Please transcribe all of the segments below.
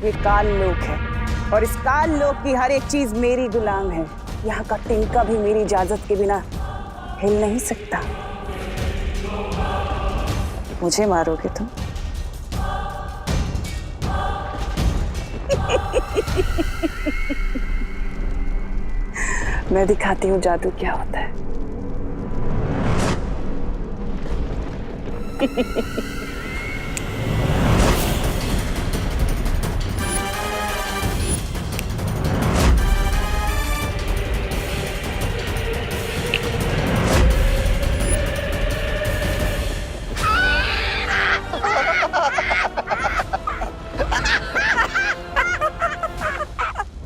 ये काल लोक है और इस काल लोक की हर एक चीज मेरी गुलाम है। यहाँ का तिनका भी मेरी इजाजत के बिना हिल नहीं सकता। मुझे मारोगे तुम? मैं दिखाती हूँ जादू क्या होता है।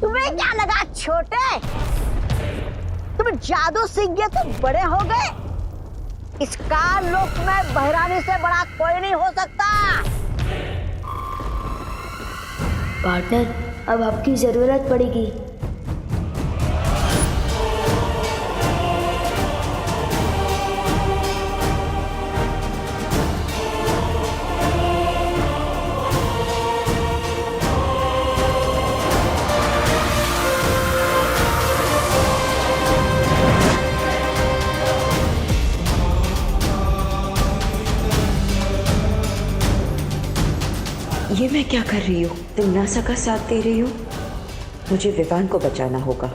तुम्हें क्या लगा छोटे? तुम जादू सीख गए तो बड़े हो गए। इस काल लोक में बहरानी से बड़ा कोई नहीं हो सकता। पार्टनर, अब आपकी जरूरत पड़ेगी। ये मैं क्या कर रही हूँ? तुम नासा का साथ दे रही हो? मुझे विवान को बचाना होगा।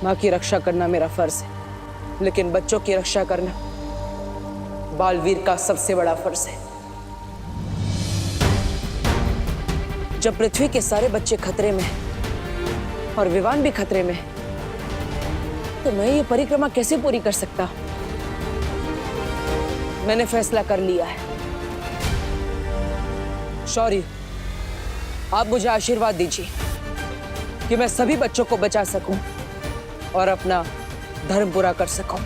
माँ की रक्षा करना मेरा फर्ज है, लेकिन बच्चों की रक्षा करना बालवीर का सबसे बड़ा फर्ज है। जब पृथ्वी के सारे बच्चे खतरे में हैं और विवान भी खतरे में है, तो मैं ये परिक्रमा कैसे पूरी कर सकता? मैंने फैसला कर लिया है। शौर्य, आप मुझे आशीर्वाद दीजिए कि मैं सभी बच्चों को बचा सकूं और अपना धर्म पूरा कर सकूं।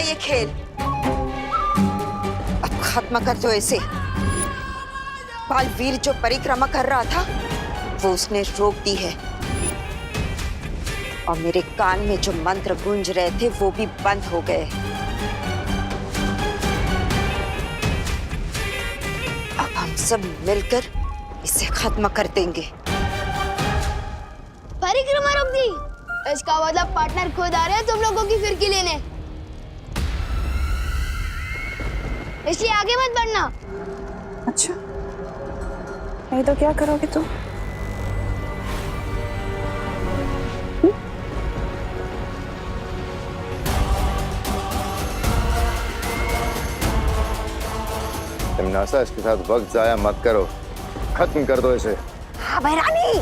ये खेल अब खत्म कर दो इसे। बालवीर जो परिक्रमा कर रहा था वो उसने रोक दी है और मेरे कान में जो मंत्र गूंज रहे थे वो भी बंद हो गए। अब हम सब मिलकर इसे खत्म कर देंगे। परिक्रमा रोक दी? इसका मतलब पार्टनर खुद आ रहे हैं तुम लोगों की फिरकी लेने। इसलिए आगे मत बढ़ना। अच्छा, नहीं तो क्या करोगे तुम? नासा, इसके साथ वक्त जाया मत करो, खत्म कर दो इसे। हाँ भैरानी,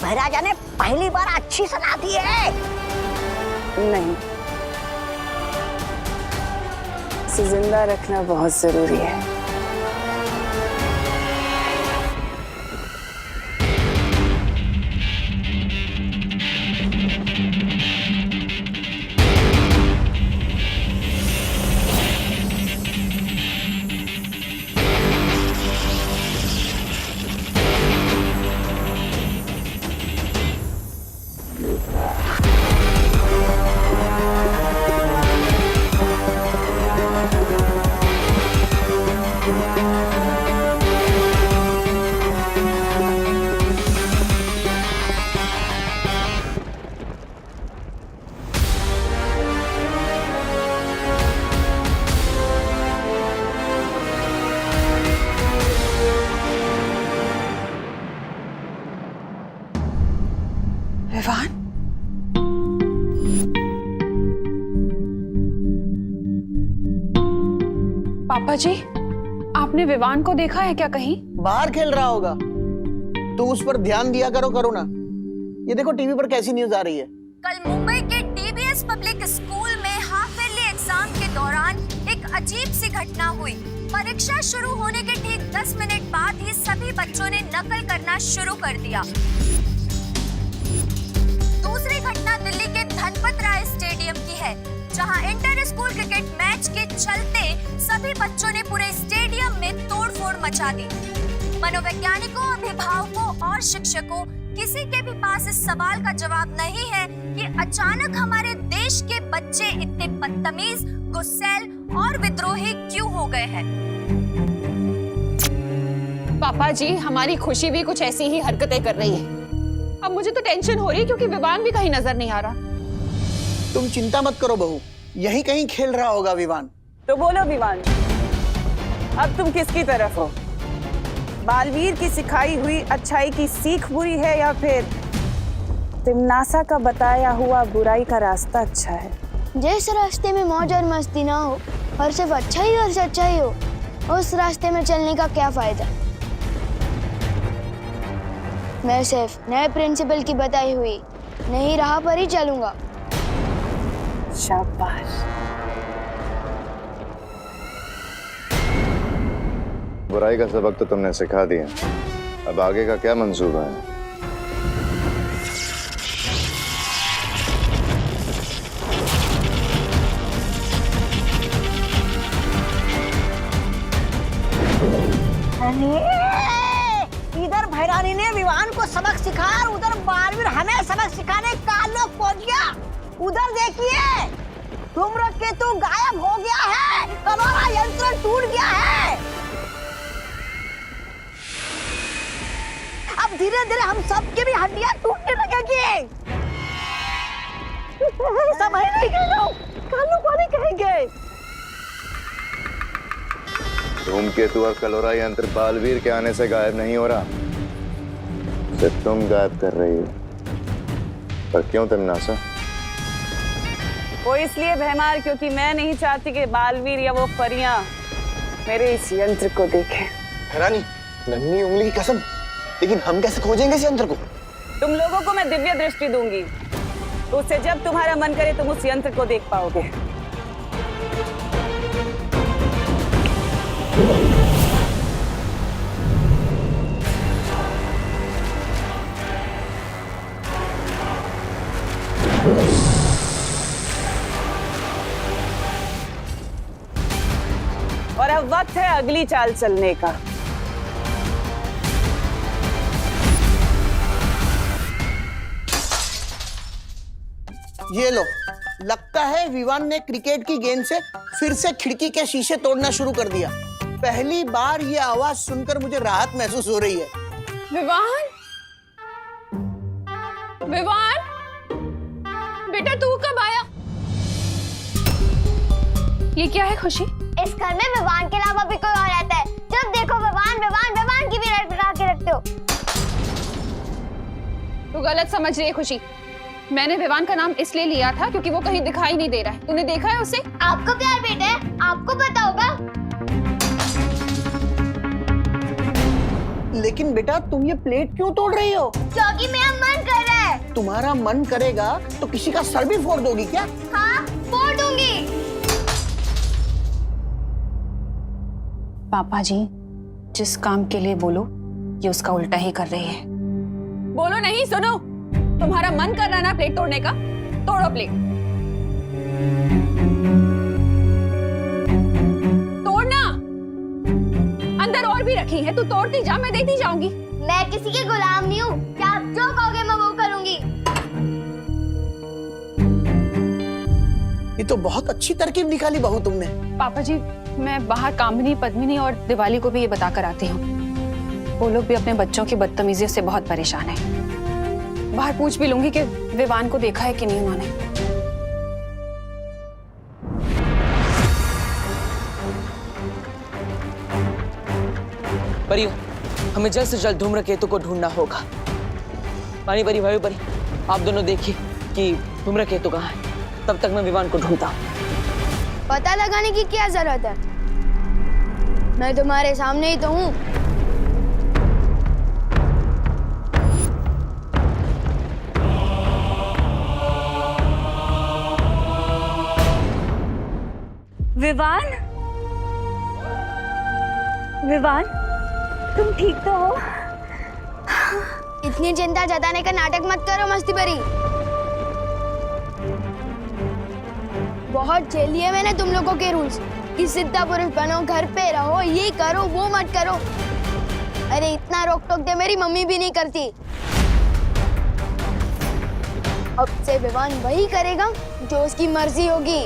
भैराजा ने पहली बार अच्छी सलाह दी है। नहीं, इसे जिंदा रखना बहुत जरूरी है। पापा जी, आपने विवान को देखा है क्या कहीं? बाहर खेल रहा होगा। तू उस पर ध्यान दिया करो करुणा। ये देखो टीवी पर कैसी न्यूज आ रही है। कल मुंबई के डीबीएस पब्लिक स्कूल में हाफ ईयरली एग्जाम के दौरान एक अजीब सी घटना हुई। परीक्षा शुरू होने के ठीक 10 मिनट बाद ही सभी बच्चों ने नकल करना शुरू कर दिया। दूसरी घटना दिल्ली के धनपत राय स्टेडियम की है, जहां इंटर स्कूल क्रिकेट मैच के चलते सभी बच्चों ने पूरे स्टेडियम में तोड़फोड़ मचा दी। मनोवैज्ञानिकों, अभिभावकों और शिक्षकों, किसी के भी पास इस सवाल का जवाब नहीं है कि अचानक हमारे देश के बच्चे इतने बदतमीज, गुस्सैल और विद्रोही क्यों हो गए हैं। पापा जी, हमारी खुशी भी कुछ ऐसी ही हरकतें कर रही है। अब मुझे तो टेंशन हो रही है क्योंकि विवान भी कहीं नजर नहीं आ रहा। तुम चिंता मत करो बहू, यहीं कहीं खेल रहा होगा विवान। तो बोलो विवान, अब तुम किसकी तरफ हो? बालवीर की सिखाई हुई अच्छाई की सीख बुरी है या फिर तिमनासा का बताया हुआ बुराई का रास्ता अच्छा है? जिस रास्ते में मौज और मस्ती ना हो और सिर्फ अच्छाई और सच्चाई हो, उस रास्ते में चलने का क्या फायदा। मैं सिर्फ नए प्रिंसिपल की बताई हुई नई राह पर ही चलूंगा। शाबाश। बुराई का सबक तो तुमने सिखा दिया, अब आगे का क्या मंसूबा है? इधर भैरानी ने विवान को सबक सिखाया और उधर बालवीर हमें सबक सिखाने का लोग पहुंच गया। उधर देखिए, धूम्रकेतु गायब हो गया है, कलोरा यंत्र टूट गया है। अब धीरे धीरे हम सबके भी हड्डियां टूटने लगेगी। समझ नहीं गए लोग, कालू को नहीं कहेंगे। धूमकेतु और कलोरा यंत्र बालवीर के आने से गायब नहीं हो रहा, सिर्फ तुम गायब कर रही हो। पर क्यों तिमनासा? वो इसलिए भैमार क्योंकि मैं नहीं चाहती कि बालवीर या वो परियां मेरे इस यंत्र को देखें। रानी, नन्ही उंगली की कसम, लेकिन हम कैसे खोजेंगे इस यंत्र को? तुम लोगों को मैं दिव्य दृष्टि दूंगी, तो उससे जब तुम्हारा मन करे तुम उस यंत्र को देख पाओगे। और अब वक्त है अगली चाल चलने का। ये लो, लगता है विवान ने क्रिकेट की गेंद से फिर से खिड़की के शीशे तोड़ना शुरू कर दिया। पहली बार ये आवाज सुनकर मुझे राहत महसूस हो रही है। विवान, विवान, बेटा तू कब आया? ये क्या है खुशी? इस घर में विवान के अलावा भी कोई और रहता है। जब देखो विवान विवान विवान की भी रटा के रखते हो। तू गलत समझ रही है खुशी। मैंने विवान का नाम इसलिए लिया था क्योंकि वो कहीं दिखाई नहीं दे रहा है। तूने देखा है उसे? आपको प्यार बेटा है, आपको पता होगा। लेकिन बेटा तुम ये प्लेट क्यों तोड़ रही हो? क्योंकि मेरा मन कर रहा है। तुम्हारा मन करेगा तो किसी का सर भी फोड़ दोगी क्या? हाँ, फोड़ दूंगी। पापा जी, जिस काम के लिए बोलो ये उसका उल्टा ही कर रही है। बोलो नहीं, सुनो। तुम्हारा मन कर रहा है ना प्लेट तोड़ने का? तोड़ो प्लेट। तोड़ना। अंदर और भी रखी है, तू तोड़ती जा, मैं देती जाऊंगी। मैं किसी के गुलाम नहीं हूँ। क्या आप जो कहोगे मैं वो करूंगी। ये तो बहुत अच्छी तरकीब निकाली बहू तुमने। पापा जी, मैं बाहर कामिनी, पद्मिनी और दिवाली को भी ये बता कर आती हूँ। वो लोग भी अपने बच्चों की बदतमीजियों से बहुत परेशान हैं। बाहर पूछ भी लूंगी कि विवान को देखा है कि नहीं उन्होंने। परियो, हमें जल्द से जल्द धूम्रकेतु को ढूंढना होगा। पानी परी, भाई परी, आप दोनों देखिए कि धूम्रकेतु कहाँ है। तब तक मैं विवान को ढूंढता हूँ। पता लगाने की क्या जरूरत है? मैं तुम्हारे सामने ही तो हूँ। विवान, विवान, तुम ठीक तो हो? इतनी चिंता जताने का नाटक मत करो मस्ती भरी। बहुत झेल लिए मैंने तुम लोगों के रूल्स कि सिद्धा पुरुष बनो, घर पे रहो, ये करो वो मत करो। अरे इतना रोक टोक दे मेरी मम्मी भी नहीं करती। अब से विवान वही करेगा जो उसकी मर्जी होगी।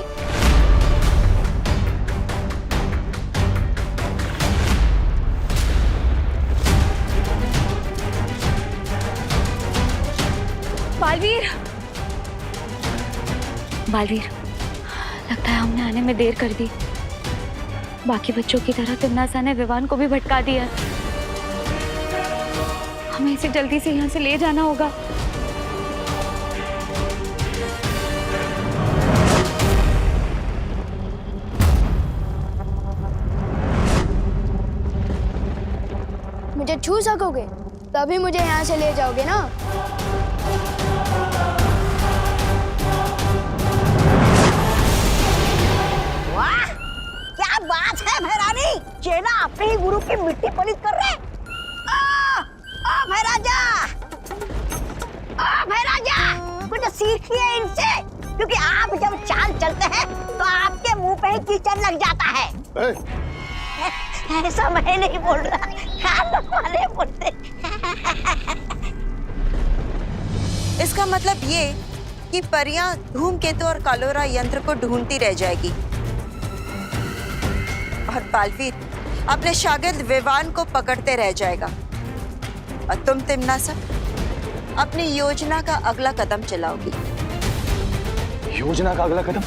बालवीर, बालवीर, लगता है हमने आने में देर कर दी। बाकी बच्चों की तरह तिमनासा ने विवान को भी भटका दिया। हमें इसे जल्दी से यहाँ से ले जाना होगा। मुझे छू सकोगे तभी मुझे यहाँ से ले जाओगे ना। वाह, क्या बात है भैरानी, चेला अपने ही गुरु की मिट्टी पलित कर रहे। ओ भैराजा, ओ भैराजा, कुछ सीखिए इनसे, क्योंकि आप जब चाल चलते हैं तो आपके मुंह पे ही कीचड़ लग जाता है। ऐसा मैं नहीं बोल रहा, खान वाले बोलते। इसका मतलब ये कि परियां धूमकेतु और कालोरा यंत्र को ढूंढती रह जाएगी और बालवीर अपने शागिर्द विवान को पकड़ते रह जाएगा और तुम तिमनासा अपनी योजना का अगला कदम चलाओगी। योजना का अगला कदम?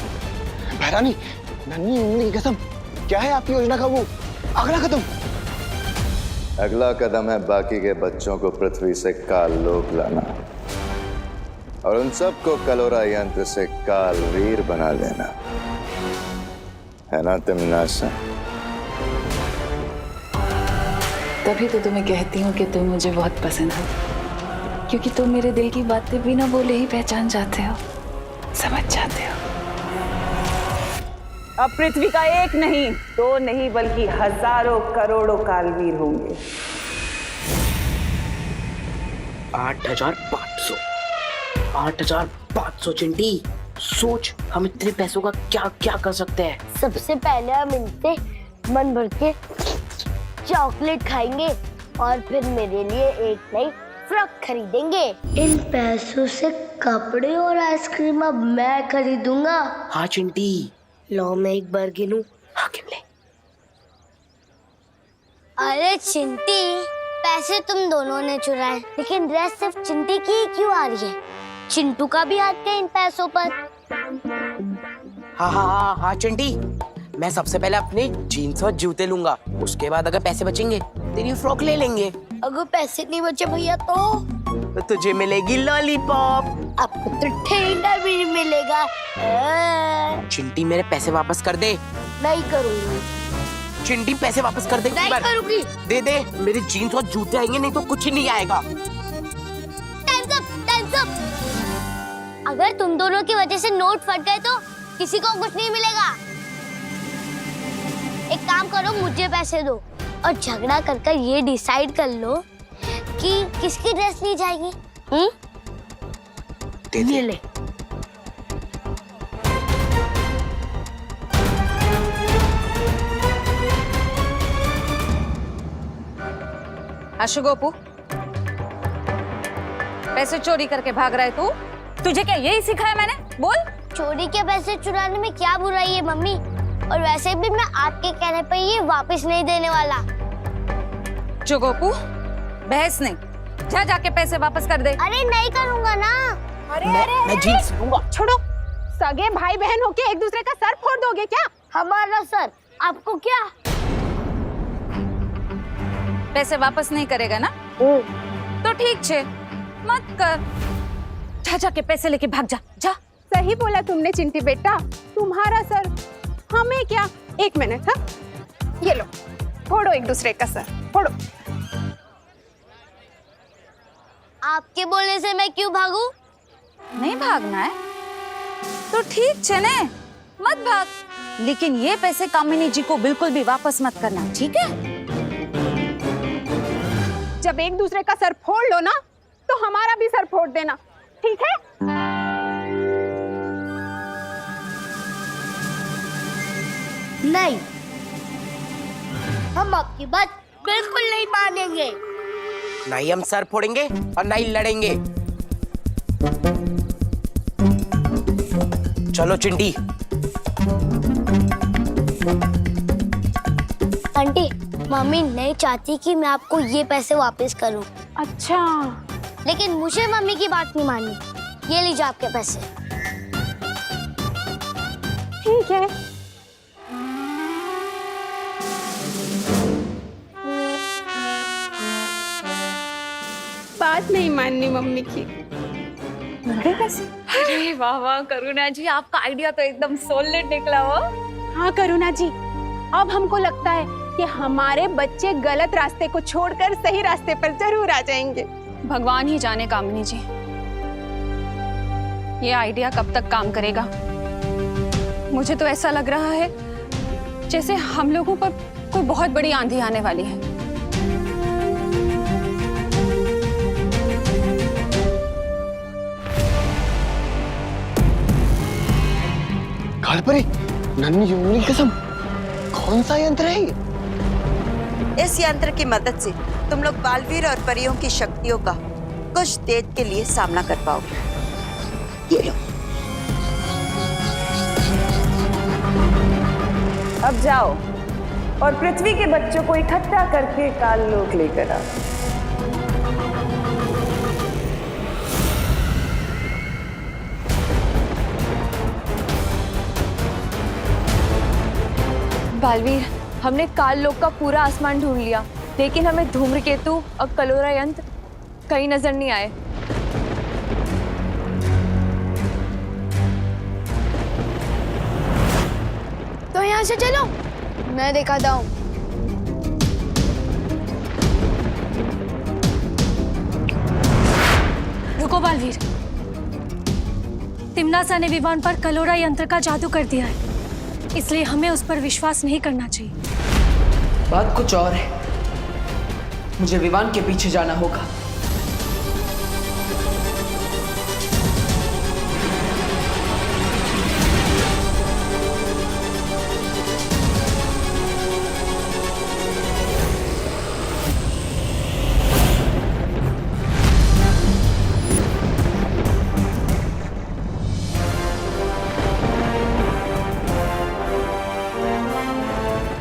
भैरानी, नन्ही उंगली कसम, क्या है आपकी योजना का वो अगला कदम? अगला कदम है बाकी के बच्चों को पृथ्वी से काल लोक लाना और उन सबको कलोरा यंत्र से कालवीर बना लेना, है ना तिमनासा? तभी तो तुम्हें कहती हूँ कि तुम मुझे बहुत पसंद हो, क्योंकि तुम मेरे दिल की बातें बिना बोले ही पहचान जाते हो, समझ जाते हो। अब पृथ्वी का एक नहीं, दो नहीं, बल्कि हजारों करोड़ों कालवीर होंगे। 8,500 8,500 चिंटी, सोच हम इतने पैसों का क्या क्या कर सकते हैं। सबसे पहले हम इनसे मन भर के चॉकलेट खाएंगे और फिर मेरे लिए एक नई फ्रॉक खरीदेंगे। इन पैसों से कपड़े और आइसक्रीम अब मैं खरीदूंगा। हाँ चिंटी। लो मैं एक बार गिनूं। हाँ गिन ले। अरे चिंटी, पैसे तुम दोनों ने चुराए, लेकिन ड्रेस सिर्फ चिंटी की ही क्यों आ रही है? चिंटू का भी हाथ है इन पैसों पर। हाँ हाँ हाँ हाँ चिंटी, मैं सबसे पहले अपने जीन्स और जूते लूंगा, उसके बाद अगर पैसे बचेंगे तेरी फ्रॉक ले लेंगे। अगर पैसे नहीं बचे भैया तो तुझे मिलेगी लॉलीपॉप। आपको तो ठेंगा भी मिलेगा। चिंटी मेरे पैसे वापस कर दे। नहीं करूंगी। चिंटी पैसे वापस कर दे। नहीं करूंगी। दे दे, मेरे जीन्स और जूते आएंगे, नहीं तो कुछ ही नहीं आएगा। Times up. अगर तुम दोनों की वजह से नोट फट गए तो किसी को कुछ नहीं मिलेगा। एक काम करो, मुझे पैसे दो और झगड़ा कर ये डिसाइड कर लो कि किसकी ड्रेस ली जाएगी। ये ले। आशु गोपू, पैसे चोरी करके भाग रहा है तू? तुझे क्या यही सिखाया मैंने? बोल। चोरी के पैसे चुराने में क्या बुराई है मम्मी? और वैसे भी मैं आपके कहने पे ये वापस नहीं देने वाला। जो गोपू, बहस नहीं, जा जाके पैसे वापस कर दे। अरे नहीं करूंगा ना। मैं जीन्स लूंगा। छोड़ो, सगे भाई बहन होके एक दूसरे का सर फोड़ दोगे क्या? हमारा सर आपको क्या? पैसे वापस नहीं करेगा ना? तो ठीक छे, मत कर। जा जाके पैसे लेके भाग जा। जा। सही बोला तुमने चिंटी बेटा, तुम्हारा सर हमें क्या। एक मिनट, हाँ ये लो, फोड़ो एक दूसरे का सर, फोड़ो। आपके बोलने से मैं क्यों भागूं? नहीं भागना है तो ठीक चले, मत भाग, लेकिन ये पैसे कामिनी जी को बिल्कुल भी वापस मत करना, ठीक है? जब एक दूसरे का सर फोड़ लो ना, तो हमारा भी सर फोड़ देना, ठीक है? नहीं, हम आपकी बात बिल्कुल नहीं मानेंगे। नहीं हम सर फोड़ेंगे और नहीं लड़ेंगे। चलो चिंटी। आंटी, मम्मी नहीं चाहती कि मैं आपको ये पैसे वापस करूं। अच्छा, लेकिन मुझे मम्मी की बात नहीं माननी। ये लीजिए आपके पैसे। ठीक है। बात नहीं माननी मम्मी की। अरे वाह वाह करुणा जी, आपका आइडिया तो एकदम सॉलिड निकला हो। हाँ करुणा जी, अब हमको लगता है कि हमारे बच्चे गलत रास्ते को छोड़कर सही रास्ते पर जरूर आ जाएंगे। भगवान ही जाने कामिनी जी, ये आइडिया कब तक काम करेगा। मुझे तो ऐसा लग रहा है जैसे हम लोगों पर कोई बहुत बड़ी आंधी आने वाली है। कालपरी, नन्ही उंगली की कसम, कौन सा यंत्र है ये? इस यंत्र की मदद से तुम लोग बालवीर और परियों की शक्तियों का कुछ देर के लिए सामना कर पाओगे। ये लो। अब जाओ और पृथ्वी के बच्चों को इकट्ठा करके काललोक लेकर आओ। बालवीर, हमने काल लोक का पूरा आसमान ढूंढ लिया, लेकिन हमें धूम्रकेतु और कलोरा यंत्र कहीं नजर नहीं आए। तो यहाँ से चलो, मैं दिखाता हूँ। रुको बालवीर, तिम्नासा ने विवान पर कलोरा यंत्र का जादू कर दिया है, इसलिए हमें उस पर विश्वास नहीं करना चाहिए। बात कुछ और है। मुझे विवान के पीछे जाना होगा।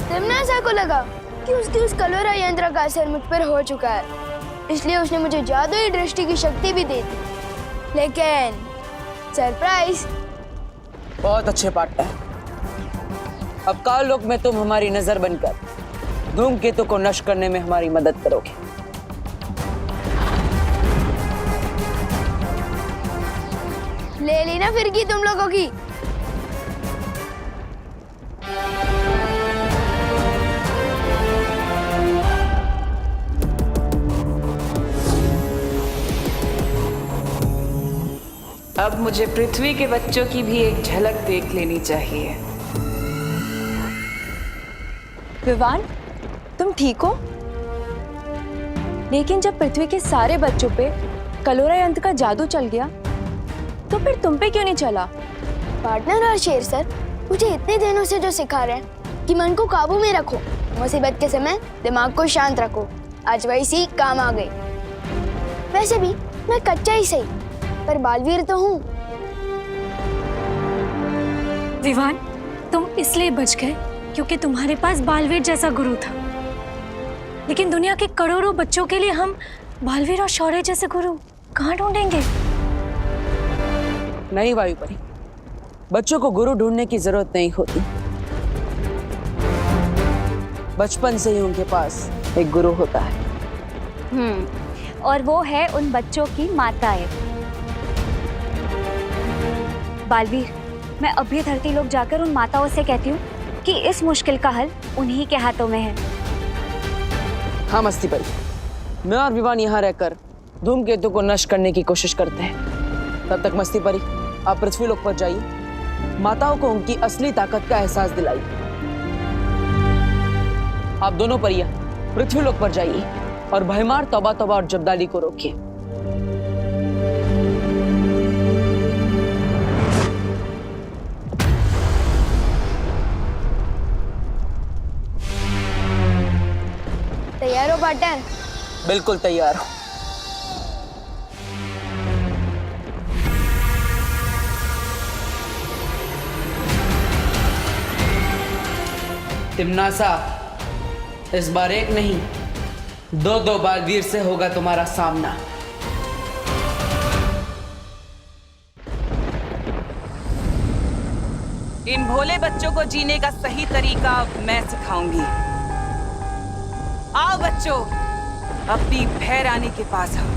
तिम्नासा को लगा कि उसकी उस कलोरा यंत्र का असर मुझ पर हो चुका है, इसलिए उसने मुझे जादुई दृष्टि की शक्ति भी दे दी। लेकिन सरप्राइज। बहुत अच्छे पार्टनर। अब काल लोक में तुम हमारी नजर बनकर धूमकेतु को नष्ट करने में हमारी मदद करोगे। ले ली ना फिरकी तुम लोगों की। अब मुझे पृथ्वी के बच्चों की भी एक झलक देख लेनी चाहिए। विवान, तुम ठीक हो? लेकिन जब पृथ्वी के सारे बच्चों पे कलोरा यंत्र का जादू चल गया, तो फिर तुम पे क्यों नहीं चला? पार्टनर और शेर सर मुझे इतने दिनों से जो सिखा रहे हैं कि मन को काबू में रखो, मुसीबत के समय दिमाग को शांत रखो, आज वही सीख काम आ गई। वैसे भी मैं कच्चा ही सही, पर बालवीर तो हूँ। विवान, तुम इसलिए बच गए क्योंकि तुम्हारे पास बालवीर जैसा गुरु था, लेकिन दुनिया के करोड़ों बच्चों के लिए हम बालवीर और शौर्य जैसे गुरु कहाँ ढूंढेंगे? नहीं वायुपरी, बच्चों को गुरु ढूंढने की जरूरत नहीं होती। बचपन से ही उनके पास एक गुरु होता है। और वो है उन बच्चों की माताएं। बालवीर, मैं अभी धरती लोक जाकर उन माताओं से कहती हूँ कि इस मुश्किल का हल उन्हीं के हाथों में है। हाँ मस्ती परी, मैं और विवान यहाँ रहकर धूमकेतु को नष्ट करने की कोशिश करते हैं। तब तक मस्ती परी, आप पृथ्वी लोक पर जाइए, माताओं को उनकी असली ताकत का एहसास दिलाइए। आप दोनों परियां पृथ्वी लोक पर जाइए और भयमार तौबा तौबा और जब्दाली को रोकिए। तैयार हो पार्टनर? बिल्कुल तैयार हो। तिम्नासा, इस बार एक नहीं, दो बालवीर से होगा तुम्हारा सामना। इन भोले बच्चों को जीने का सही तरीका मैं सिखाऊंगी। आओ बच्चों, अपनी भैरानी के पास आओ।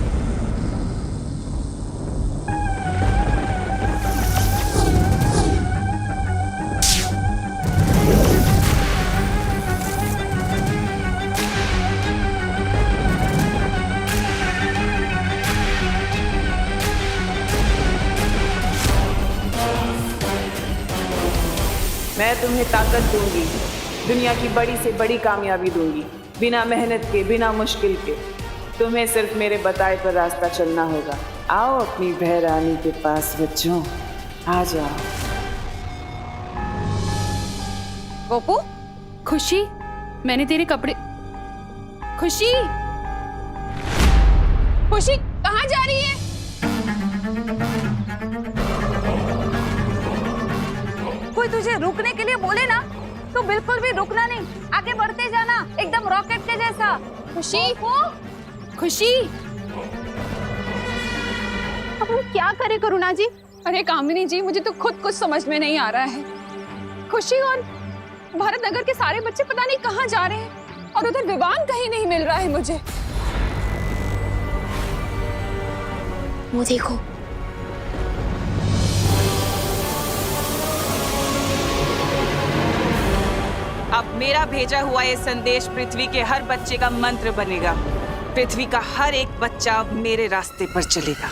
मैं तुम्हें ताकत दूंगी, दुनिया की बड़ी से बड़ी कामयाबी दूंगी, बिना मेहनत के, बिना मुश्किल के। तुम्हें सिर्फ मेरे बताए पर रास्ता चलना होगा। आओ अपनी भैरानी के पास बच्चों, आ जाओ। गोपू, खुशी, मैंने तेरे कपड़े। खुशी, खुशी कहाँ जा रही है? कोई तुझे रुकने के लिए बोले ना तो बिल्कुल भी रुकना नहीं, आगे बढ़ते जाना एकदम रॉकेट के जैसा। खुशी, खुशी, अब हम क्या करें करुणा जी? अरे कामिनी जी, मुझे तो खुद कुछ समझ में नहीं आ रहा है। खुशी और भारत नगर के सारे बच्चे पता नहीं कहाँ जा रहे हैं और उधर विवान कहीं नहीं मिल रहा है मुझे। वो देखो, अब मेरा भेजा हुआ ये संदेश पृथ्वी के हर बच्चे का मंत्र बनेगा। पृथ्वी का हर एक बच्चा अब मेरे रास्ते पर चलेगा।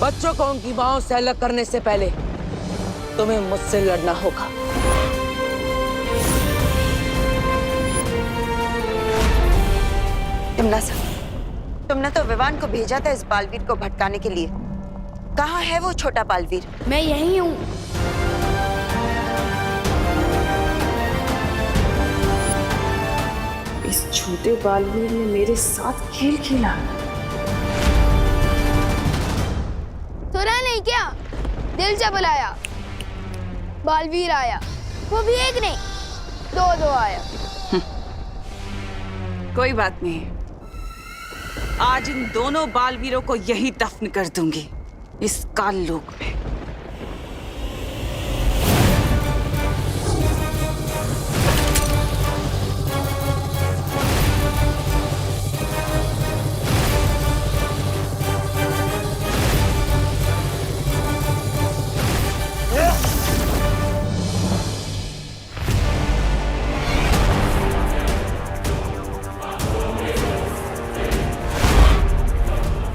बच्चों को उनकी मांओं से अलग करने से पहले तुम्हें मुझसे लड़ना होगा। तिम्नासा, तुमने तो विवान को भेजा था इस बालवीर को भटकाने के लिए। कहाँ है वो छोटा बालवीर? मैं यही हूँ। इस छोटे बालवीर ने मेरे साथ खेल खेला। सुना नहीं क्या? दिल से बुलाया, बालवीर आया, वो भी एक नहीं, दो आया। कोई बात नहीं, आज इन दोनों बालवीरों को यही दफन कर दूंगी, इस काल लोक में।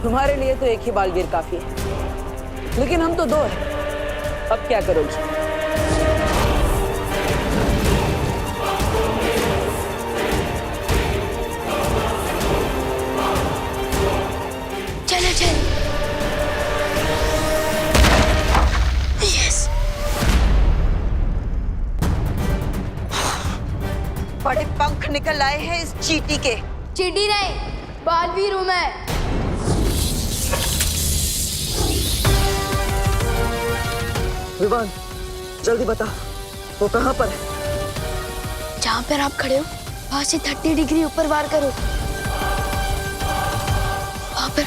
तुम्हारे लिए तो एक ही बालवीर काफी है, लेकिन हम तो दो हैं। अब क्या करोगी? चलो चलो। यस। बड़े पंख निकल आए हैं इस चींटी के। चींटी नहीं, बालवीर हूँ मैं। विवान, जल्दी बता, वो कहाँ पर है? जहाँ पर आप खड़े हो, वहां से 30 डिग्री ऊपर वार करो। वहां पर।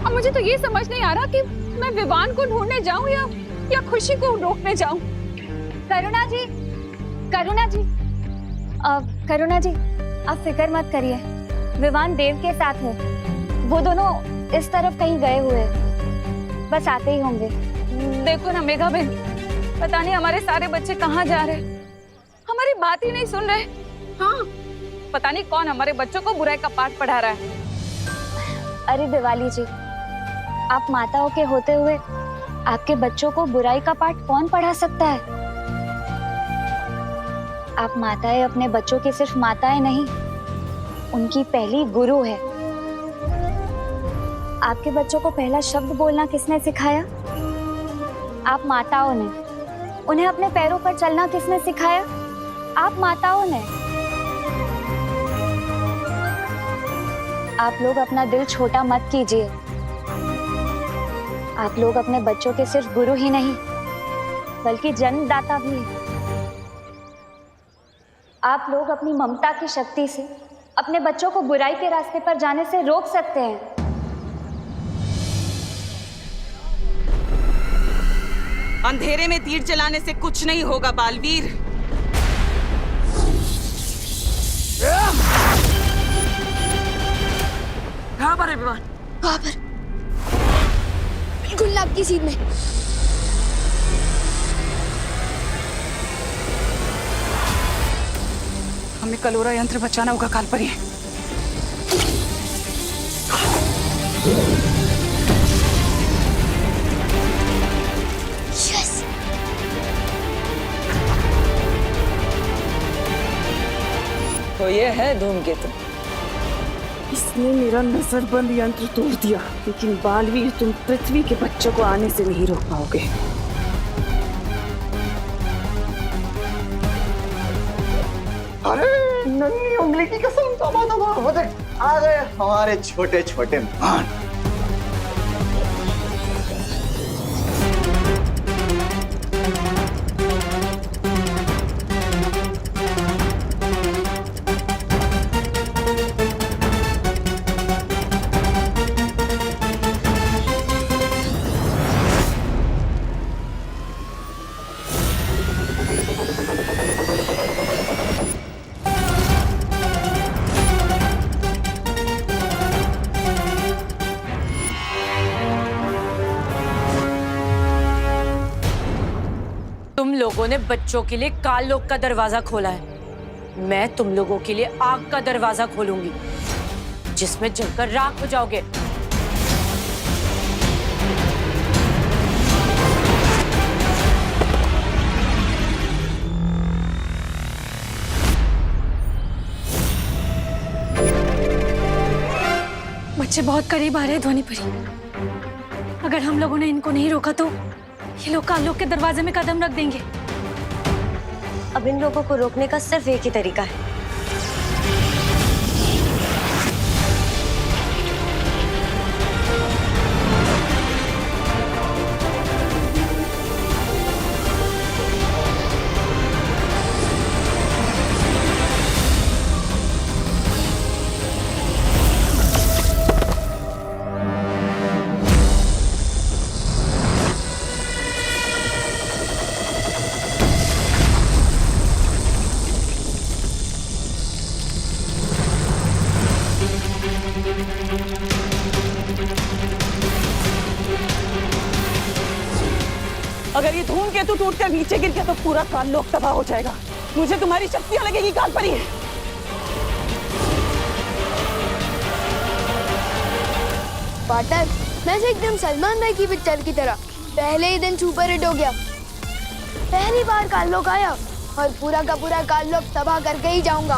अब मुझे तो ये समझ तारा कि मैं विवान को ढूंढने जाऊं या खुशी को रोकने जाऊं। करुणा जी, करुणा जी, करुणा जी, आप फिक्र मत करिए, विवान देव के साथ है। वो दोनों इस तरफ कहीं गए हुए हैं, बस आते ही होंगे। देखो ना मेघा बहन, पता नहीं हमारे सारे बच्चे कहाँ जा रहे, हमारी बात ही नहीं सुन रहे। हाँ, पता नहीं कौन हमारे बच्चों को बुराई का पाठ पढ़ा रहा है। अरे दिवाली जी, आप माताओं के होते हुए आपके बच्चों को बुराई का पाठ कौन पढ़ा सकता है? आप माताएं अपने बच्चों की सिर्फ माताएं नहीं, उनकी पहली गुरु है। आपके बच्चों को पहला शब्द बोलना किसने सिखाया? आप माताओं ने। उन्हें अपने पैरों पर चलना किसने सिखाया? आप माताओं ने। आप लोग अपना दिल छोटा मत कीजिए। आप लोग अपने बच्चों के सिर्फ गुरु ही नहीं, बल्कि जन्मदाता भी हैं। आप लोग अपनी ममता की शक्ति से अपने बच्चों को बुराई के रास्ते पर जाने से रोक सकते हैं। अंधेरे में तीर चलाने से कुछ नहीं होगा बालवीर। कहाँ पर है विवान? वहाँ पर, बिल्कुल नाक की सीध में। हमें कलोरा यंत्र बचाना होगा कालपरी। यस। तो ये है धूमकेतु। इसने मेरा नजरबंद यंत्र तोड़ दिया, लेकिन बालवीर तुम पृथ्वी के बच्चों को आने से नहीं रोक पाओगे। अरे नन्ही उंगली की कसम, तौबा तौबा, वो देख आ गए हमारे छोटे छोटे मान। तुम लोगों ने बच्चों के लिए काललोक का दरवाजा खोला है। मैं तुम लोगों के लिए आग का दरवाजा खोलूंगी, जिसमें जलकर राख हो जाओगे। बच्चे बहुत करीब आ रहे हैं ध्वनि परी। अगर हम लोगों ने इनको नहीं रोका तो ये लोग काल लोक के दरवाजे में कदम रख देंगे। अब इन लोगों को रोकने का सिर्फ एक ही तरीका है। अगर ये धूमकेतु टूटकर नीचे गिर गया तो पूरा काल लोक तबाह हो जाएगा। मुझे तुम्हारी शक्तियां लगेगी कालपरी। पार्टनर, मैं से एकदम सलमान भाई की पिक्चर की तरह पहले ही दिन सुपर हिट हो गया। पहली बार काल लोक आया और पूरा का पूरा काल लोक तबाह करके ही जाऊंगा।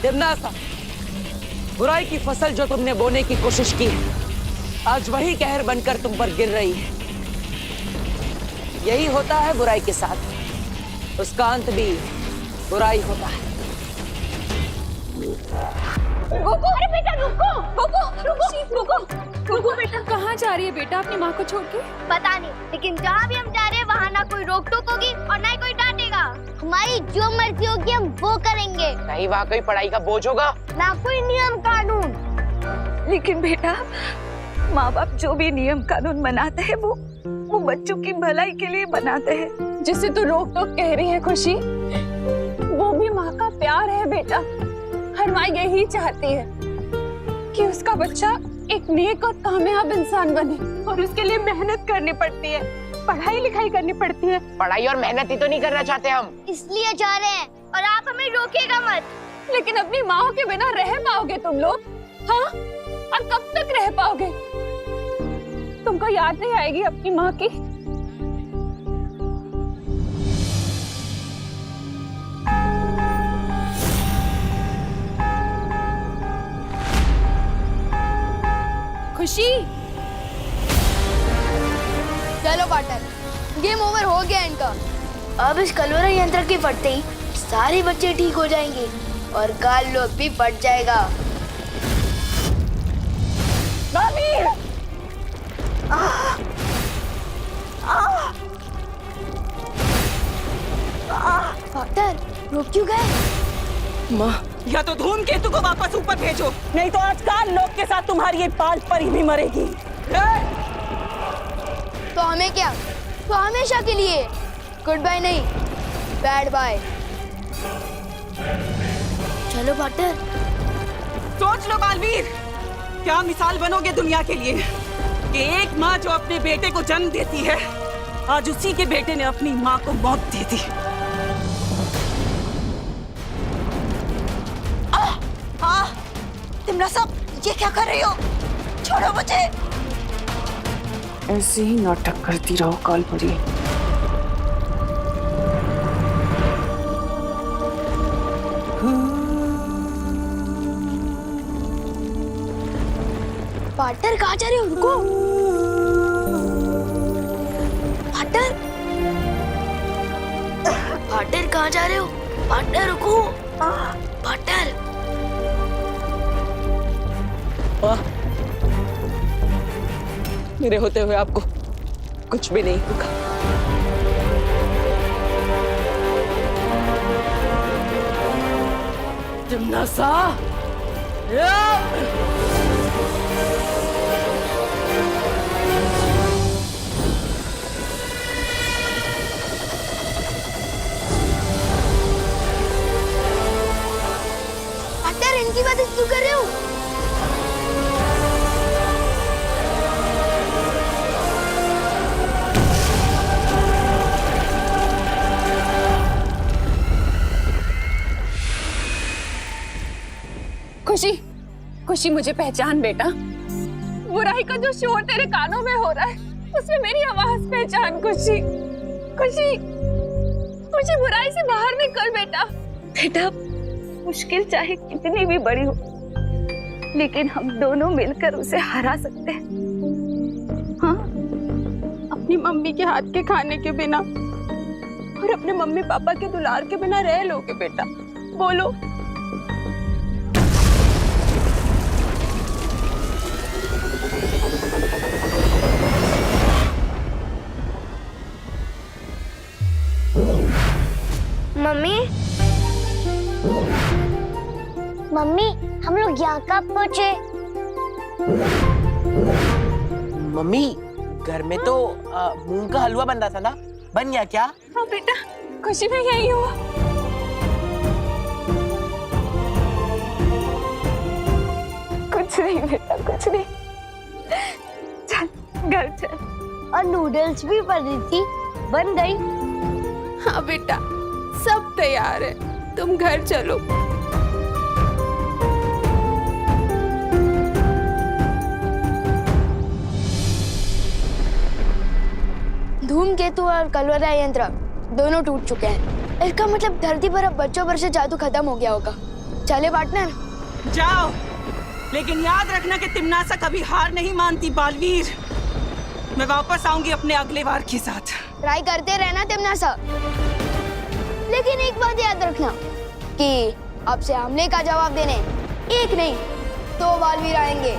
देवनासा, बुराई की फसल जो तुमने बोने की कोशिश की है, आज वही कहर बनकर तुम पर गिर रही है। यही होता है बुराई के साथ, उसका अंत भी बुराई होता है। रुको, अरे बेटा रुको, रुको, रुको, रुको, रुको बेटा। कहाँ जा रही है बेटा अपनी माँ को छोड़ के? पता नहीं, लेकिन जहाँ भी हम जा रहे हैं वहाँ ना कोई रोक टोक होगी और ना ही कोई डांटेगा। हमारी जो मर्जी होगी हम वो करेंगे। नहीं वहाँ कोई पढ़ाई का बोझ होगा, ना कोई नियम कानून। लेकिन बेटा माँ बाप जो भी नियम कानून बनाते हैं वो बच्चों की भलाई के लिए बनाते हैं। जिसे तू रोक टोक कह रही है खुशी, वो भी माँ का प्यार है बेटा। हर माँ यही चाहती है कि उसका बच्चा एक नेक और कामयाब इंसान बने, और उसके लिए मेहनत करनी पड़ती है, पढ़ाई लिखाई करनी पड़ती है। पढ़ाई और मेहनत ही तो नहीं करना चाहते हम, इसलिए जा रहे हैं और आप हमें रोकिएगा मत। लेकिन अपनी माँ के बिना रह पाओगे तुम लोग? हाँ, और कब तक रह पाओगे? तुमको याद नहीं आएगी अपनी माँ की? खुशी, चलो पार्टनर, गेम ओवर हो गया इनका। अब इस कलवरा यंत्र के फटते ही सारे बच्चे ठीक हो जाएंगे और काल लोग भी फट जाएगा। डॉक्टर, रुक क्यों गए? माँ, या तो धूमकेतु को वापस ऊपर भेजो, नहीं तो आज काल लोग के साथ तुम्हारी ये पाल परी भी मरेगी। तो हमें क्या? तो हमेशा के लिए गुड बाय नहीं, बैड बाय। चलो पार्टनर। सोच लो बालवीर, क्या मिसाल बनोगे दुनिया के लिए कि एक माँ जो अपने बेटे को जन्म देती है, आज उसी के बेटे ने अपनी माँ को मौत दे दी। तिमना साहब, ये क्या कर रही हो? छोड़ो मुझे। ऐसे ही नाटक करती रहो कालपरी। पार्टनर कहाँ जा रहे हो? रुको पार्टनर, पार्टनर कहाँ जा रहे हो? पार्टनर रुको, पार्टनर। मेरे होते हुए आपको कुछ भी नहीं होगा। जिम्नासा, पार्टनर इनकी बात क्यों कर रहे हो? खुशी, खुशी मुझे पहचान बेटा। बुराई का जो शोर तेरे कानों में हो रहा है, उसमें मेरी आवाज पहचान। खुशी, खुशी, मुझे बुराई से बाहर निकल बेटा। बेटा, मुश्किल चाहे कितनी भी बड़ी हो, लेकिन हम दोनों मिलकर उसे हरा सकते हैं। हाँ, अपनी मम्मी के हाथ के खाने के बिना और अपने मम्मी पापा के दुलार के बिना रह लोगे बेटा? बोलो। मम्मी, मम्मी, हम लोग यहाँ कब पहुँचे? मम्मी, घर में तो मूंग का हलवा बन रहा था ना, बन गया क्या? हाँ बेटा, खुशी में यही हुआ। कुछ नहीं बेटा, कुछ नहीं। चल घर चल। और नूडल्स भी बन रही थी, बन गई। हाँ बेटा, सब तैयार है, तुम घर चलो। धूमकेतु और कलवरा यंत्र दोनों टूट चुके हैं। इसका मतलब धरती पर अब बच्चों पर से जादू खत्म हो गया होगा। चले पार्टनर। जाओ, लेकिन याद रखना कि तिमनासा कभी हार नहीं मानती बालवीर। मैं वापस आऊंगी अपने अगले वार के साथ। ट्राई करते रहना तिमनासा, लेकिन एक बात याद रखना कि आपसे हमले का जवाब देने एक नहीं 2 बालवीर आएंगे।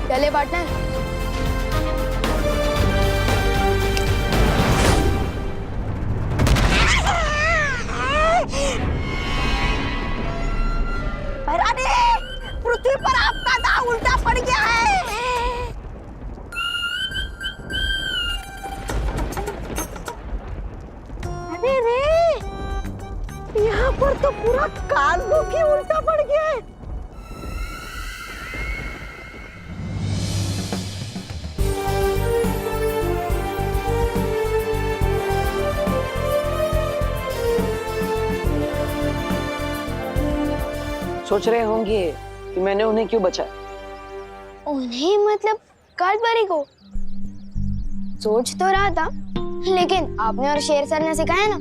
चले पार्टनर। पृथ्वी पर आपका दाव उल्टा पर तो पूरा कालबुक ही उल्टा पड़ गया है। सोच रहे होंगे कि मैंने उन्हें क्यों बचाया। उन्हें मतलब कालबारी को? सोच तो रहा था, लेकिन आपने और शेर सर ने सिखाया ना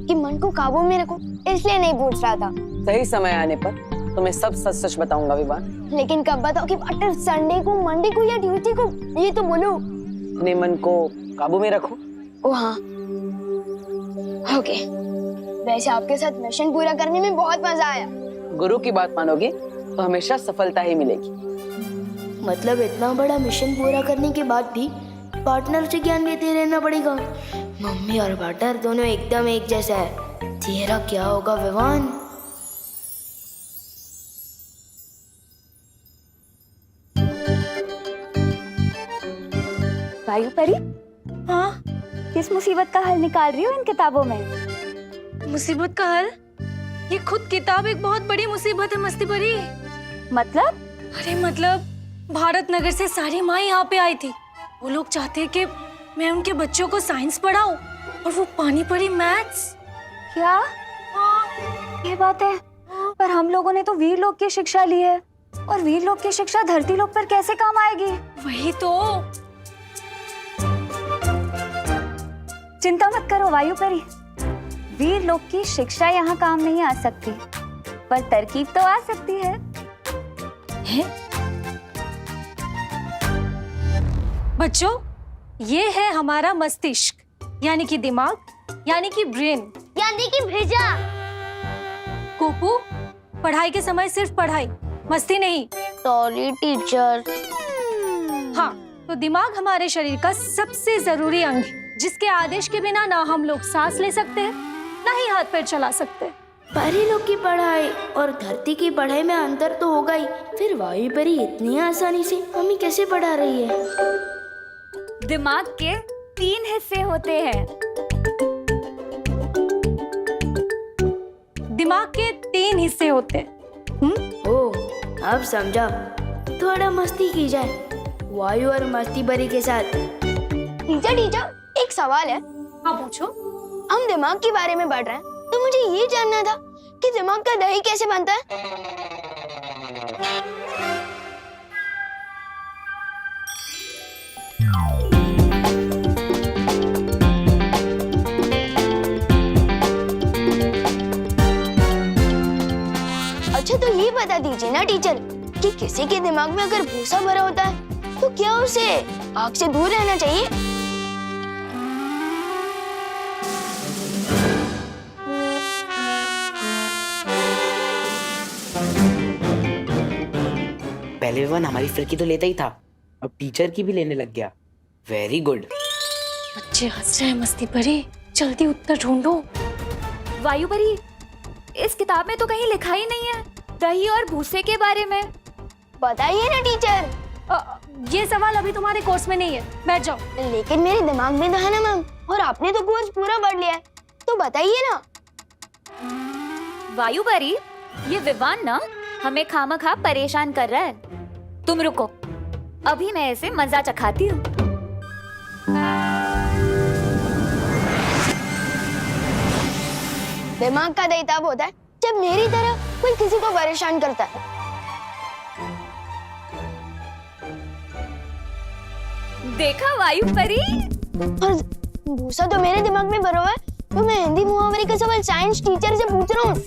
कि मन को काबू में रखो, इसलिए नहीं पूछ रहा था। सही समय आने पर तुम्हें सब सच सच बताऊंगा विवान। लेकिन कब बताओ कि पार्टनर, संडे को, मंडे को या ट्यूसडे को? ये तो बोलो। अपने मन को काबू में रखो। ओ हाँ, ओके। वैसे आपके साथ मिशन पूरा करने में बहुत मजा आया। गुरु की बात मानोगे तो हमेशा सफलता ही मिलेगी। मतलब इतना बड़ा मिशन पूरा करने के बाद भी पार्टनर से ज्ञान लेते रहना पड़ेगा। मम्मी और पार्टनर दोनों एकदम एक जैसा है। तेरा क्या होगा विवान? वायु परी, हाँ, किस मुसीबत का हल निकाल रही हो इन किताबों में? मुसीबत का हल? ये खुद किताब एक बहुत बड़ी मुसीबत है मस्ती परी। मतलब? अरे मतलब भारत नगर से सारी माँ यहाँ पे आई थी। वो लोग चाहते कि मैं उनके बच्चों को साइंस पढ़ाऊं और वो पानी पड़ी मैथ्स। क्या? ये बात है? पर हम लोगों ने तो वीर लोक की शिक्षा ली है, और वीर लोक की शिक्षा धरती लोक पर कैसे काम आएगी? वही तो। चिंता मत करो वायु परी, वीर लोक की शिक्षा यहाँ काम नहीं आ सकती, पर तरकीब तो आ सकती है। बच्चों, ये है हमारा मस्तिष्क, यानी कि दिमाग, यानी कि ब्रेन, यानी कि भेजा। कोपू, पढ़ाई के समय सिर्फ पढ़ाई, मस्ती नहीं। Sorry teacher. हाँ, तो दिमाग हमारे शरीर का सबसे जरूरी अंग है, जिसके आदेश के बिना ना हम लोग सांस ले सकते हैं, ना ही हाथ पैर चला सकते। परी लोग की पढ़ाई और धरती की पढ़ाई में अंतर तो होगा ही, फिर वायु परी इतनी आसानी से हमें कैसे पढ़ा रही है? दिमाग के 3 हिस्से होते हैं। दिमाग के 3 हिस्से होते हैं। ओह, अब समझा। थोड़ा मस्ती की जाए वायु और मस्ती परी के साथ। टीचर, एक सवाल है। हाँ पूछो। हम दिमाग के बारे में पढ़ रहे हैं, तो मुझे ये जानना था कि दिमाग का दही कैसे बनता है? अच्छा, तो ये बता दीजिए ना टीचर कि किसी के दिमाग में अगर भूसा भरा होता है तो क्या उसे आग से दूर रहना चाहिए? पहले विवान हमारी फिरकी तो लेता ही था, अब टीचर की भी लेने लग गया। Very good. बच्चे हंस रहे हैं मस्ती परी, जल्दी उत्तर ढूंढो। वायु परी, इस किताब में तो कहीं लिखा ही नहीं है दही और भूसे के बारे में। बताइए ना टीचर। ये सवाल अभी तुम्हारे कोर्स में नहीं है, बैठ जाओ। लेकिन मेरे दिमाग में तो है ना मैम, और आपने तो कोर्स पूरा पढ़ लिया है, तो बताइए ना। वायु परी, ये विवान ना हमें खामखा परेशान कर रहा है। तुम रुको, अभी मैं इसे मजा चखाती हूँ। दिमाग का दही तब होता है जब मेरी तरह कोई किसी को परेशान करता है। देखा वायु परी? और भूसा तो मेरे दिमाग में भरा हुआ है, तो मैं हिंदी मुहावरे का सवाल साइंस टीचर से पूछ रहा हूँ।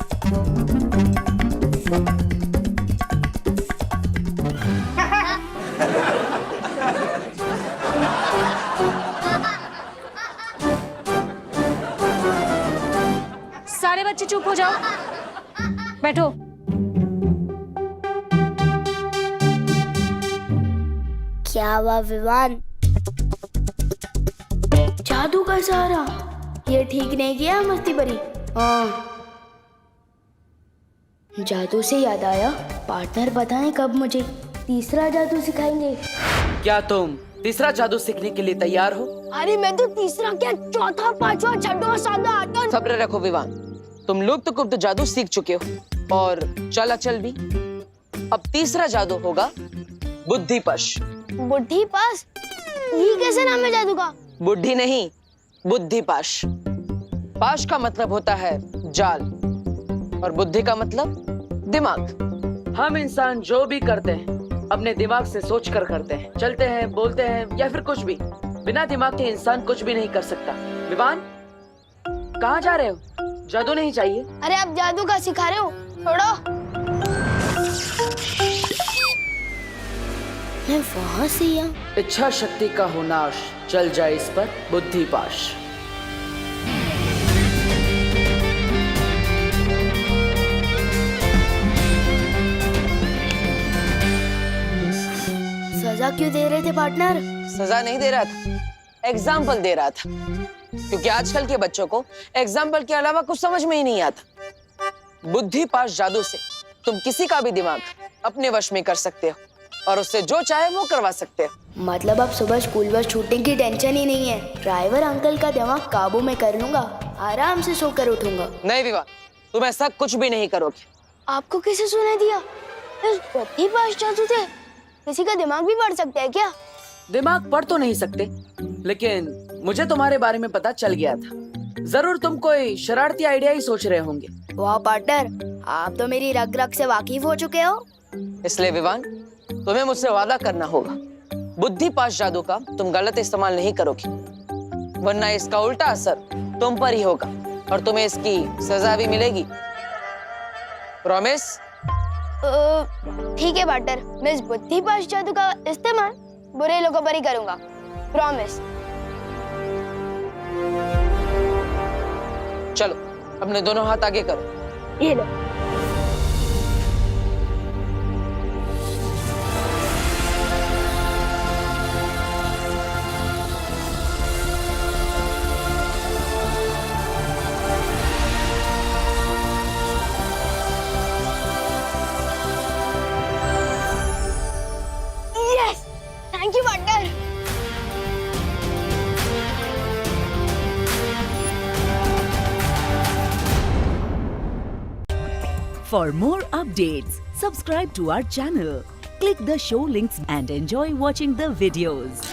सारे बच्चे चुप हो जाओ, बैठो। क्या हुआ विवान? जादू का सहारा? ये ठीक नहीं किया मस्ती परी। हाँ, जादू से याद आया, पार्टनर बताएं कब मुझे तीसरा जादू सिखाएंगे? क्या तुम तीसरा जादू सीखने के लिए तैयार हो? अरे मैं तो तीसरा क्या, चौथा, पांचवा, छठवां, सातवां, आठवां। सब्र रखो विवान, तुम लुप्त गुप्त जादू सीख चुके हो और चल अचल भी। अब तीसरा जादू होगा बुद्धिपश। बुद्धि पास? ये कैसे नाम है जादू का? बुद्धि नहीं, बुद्धिपाश। पाश का मतलब होता है जाल और बुद्धि का मतलब दिमाग। हम इंसान जो भी करते हैं अपने दिमाग से सोच कर करते हैं। चलते हैं, बोलते हैं या फिर कुछ भी, बिना दिमाग के इंसान कुछ भी नहीं कर सकता। विवान, कहाँ जा रहे हो? जादू नहीं चाहिए? अरे आप जादू का सिखा रहे हो? छोड़ो। मैं वहाँ से या? इच्छा शक्ति का हो नाश, चल जाए इस पर बुद्धिपाश। सजा क्यों दे रहे थे पार्टनर? सजा नहीं दे रहा था, एग्जाम्पल दे रहा था, क्योंकि आजकल के बच्चों को एग्जाम्पल के अलावा कुछ समझ में ही नहीं आता। बुद्धिपाश जादू से तुम किसी का भी दिमाग अपने वश में कर सकते हो और उससे जो चाहे वो करवा सकते हो। मतलब अब सुबह स्कूल बस छूटने की टेंशन ही नहीं है। ड्राइवर अंकल का दिमाग काबू में कर लूंगा, आराम से सोकर उठूंगा। नहीं विवान, तुम ऐसा कुछ भी नहीं करोगे। आपको किसे सुना दिया? इस बुद्धिपाश जादू से किसी का दिमाग भी पढ़ सकते हैं क्या? दिमाग पढ़ तो नहीं सकते, लेकिन मुझे तुम्हारे बारे में पता चल गया था। जरूर तुम कोई शरारती आइडिया ही सोच रहे होंगे। वाह पार्टनर, आप तो मेरी रग रग से वाकिफ हो चुके हो। इसलिए विवान, तुम्हें मुझसे वादा करना होगा, बुद्धिपाश जादू का तुम गलत इस्तेमाल नहीं करोगे, वरना इसका उल्टा असर तुम पर ही होगा और तुम्हें इसकी सजा भी मिलेगी। प्रॉमिस? ठीक है पार्टनर, मैं इस बुद्धिपाश जादू का इस्तेमाल बुरे लोगों पर ही करूंगा। प्रॉमिस। चलो अपने दोनों हाथ आगे करो। ये लो। Yes, thank you partner. For more updates, subscribe to our channel, click the show links and enjoy watching the videos.